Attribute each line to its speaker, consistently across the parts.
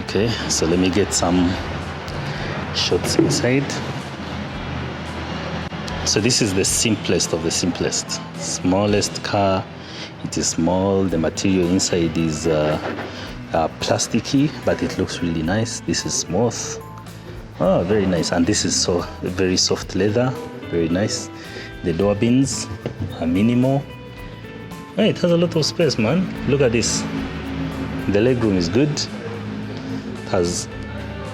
Speaker 1: Okay, so let me get some shots inside. So this is the simplest of the simplest, smallest car. It is small. The material inside is plasticky, but it looks really nice. This is smooth. Oh, very nice. And this is so very soft leather, very nice. The door bins are minimal. Oh, it has a lot of space, man. Look at this. The legroom is good. It has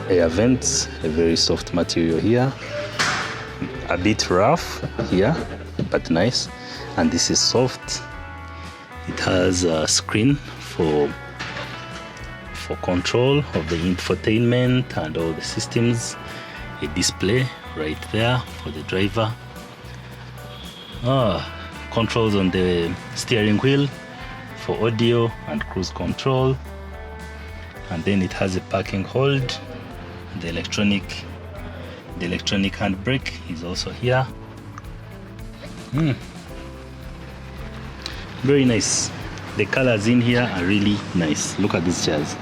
Speaker 1: air vents, a very soft material here. A bit rough here, but nice. And this is soft. It has a screen for control of the infotainment and all the systems. A display right there for the driver. Controls on the steering wheel for audio and cruise control. And then it has a parking hold. The electronic handbrake is also here. Very nice. The colors in here are really nice. Look at these chairs.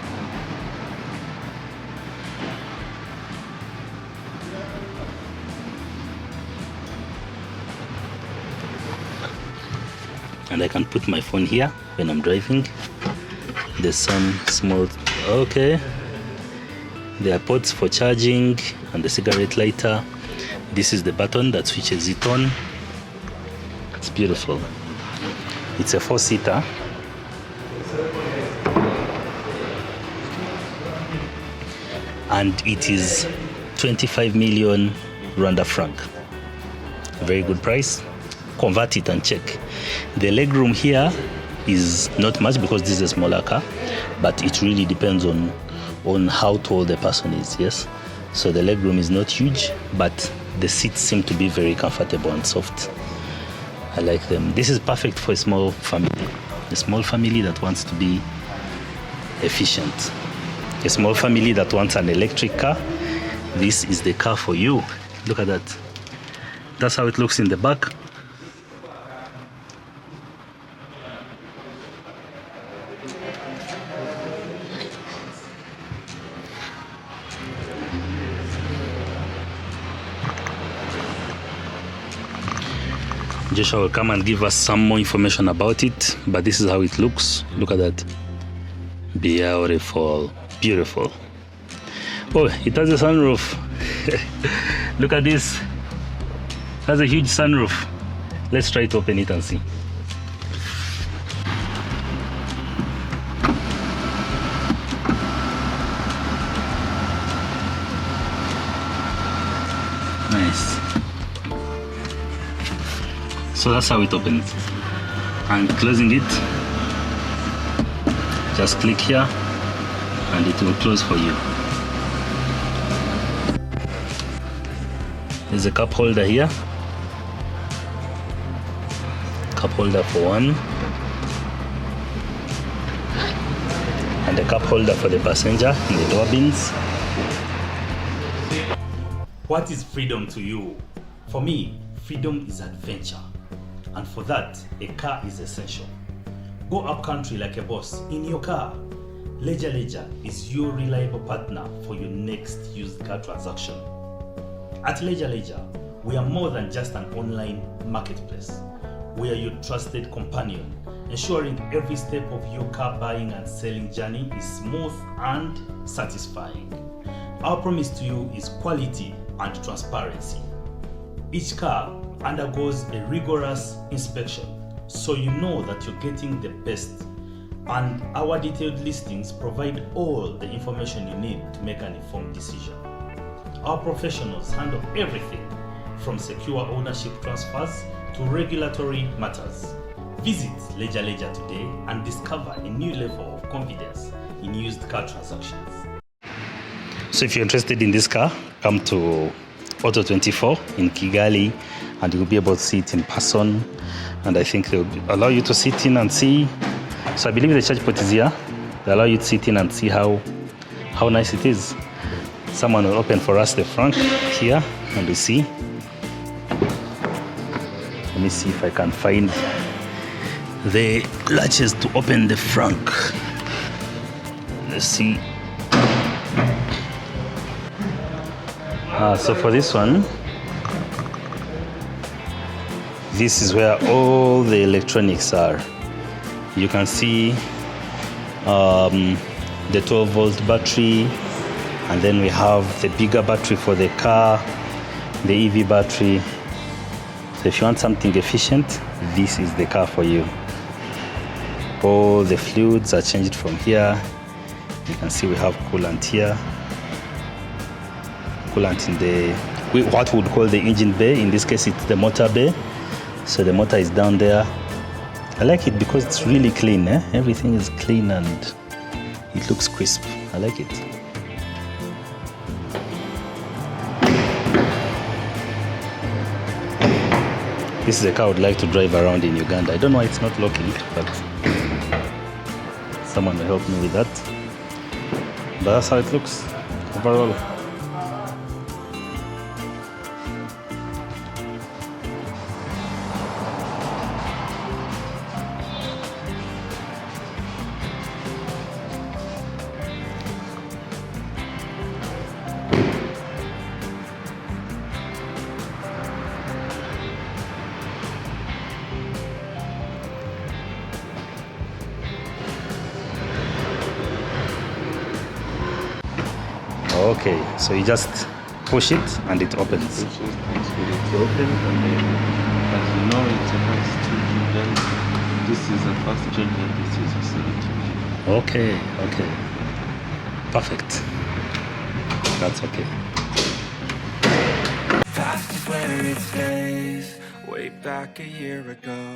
Speaker 1: And I can put my phone here when I'm driving. There's some small, okay. There are ports for charging and the cigarette lighter. This is the button that switches it on. It's beautiful. It's a 4-seater. And it is 25 million Rwanda franc. A very good price. Convert it and check. The legroom here is not much because this is a smaller car, but it really depends on how tall the person is, yes? So the legroom is not huge, but the seats seem to be very comfortable and soft. I like them. This is perfect for a small family that wants to be efficient. A small family that wants an electric car, this is the car for you. Look at that. That's how it looks in the back. Joshua will come and give us some more information about it, but this is how it looks. Look at that. Beautiful. Beautiful. Oh, it has a sunroof. Look at this. It has a huge sunroof. Let's try to open it and see. Nice. So that's how it opens. And closing it, just click here and it will close for you. There's a cup holder here. Cup holder for one. And a cup holder for the passenger in the door bins. What is freedom to you? For me, freedom is adventure. And for that, a car is essential. Go up country like a boss in your car. Leja is your reliable partner for your next used car transaction. At Leja, we are more than just an online marketplace. We are your trusted companion, ensuring every step of your car buying and selling journey is smooth and satisfying. Our promise to you is quality and transparency. Each car undergoes a rigorous inspection, so you know that you're getting the best, and our detailed listings provide all the information you need to make an informed decision. Our professionals handle everything from secure ownership transfers to regulatory matters. Visit Leja today and discover a new level of confidence in used car transactions. So if you're interested in this car, come to Auto 24 in Kigali and you'll be able to see it in person, and I think they'll allow you to sit in and see. So I believe the charge port is here. They allow you to sit in and see how nice it is. Someone will open for us the front here and we see. Let me see if I can find the latches to open the front. Let's see. So for this one, this is where all the electronics are. You can see the 12-volt battery, and then we have the bigger battery for the car, the EV battery. So if you want something efficient, this is the car for you. All the fluids are changed from here. You can see we have coolant here. Coolant in the, what we would call the engine bay. In this case, it's the motor bay. So the motor is down there. I like it because it's really clean. Everything is clean and it looks crisp. I like it. This is a car I would like to drive around in Uganda. I don't know why it's not locking, but someone will help me with that. But that's how it looks overall. Okay, so you just push it and it opens.
Speaker 2: It opens, and then, as you know, it's a fast charging. This is a fast charge and this is a slow charge.
Speaker 1: Okay, okay. Perfect. That's okay.
Speaker 3: Past is where it stays, way back a year ago.